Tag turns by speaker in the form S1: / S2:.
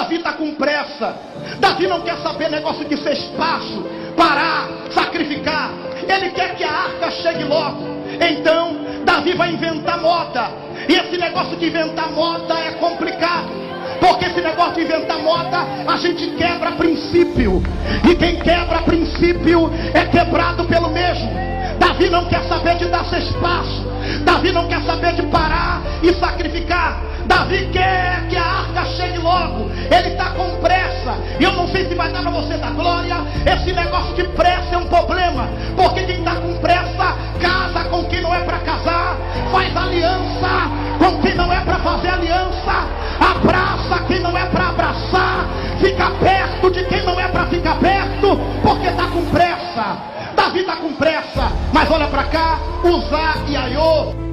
S1: Davi está com pressa. Davi não quer saber negócio de ser espaço, parar, sacrificar. Ele quer que a arca chegue logo. Então Davi vai inventar moda. E esse negócio de inventar moda é complicado, porque esse negócio de inventar moda, a gente quebra princípio. E quem quebra princípio é quebrado pelo mesmo. Davi não quer saber de dar seu espaço. Davi não quer saber de parar e sacrificar. Davi quer que a arca chegue logo. Ele está com pressa. E eu não sei se vai dar para você da glória. Esse negócio de pressa é um problema, porque quem está com pressa casa com quem não é para casar, faz aliança com quem não é para fazer aliança, abraça quem não é para abraçar, fica perto de quem não é para ficar perto, porque está com pressa. Davi está com pressa. Mas olha para cá, Uzá e Aiô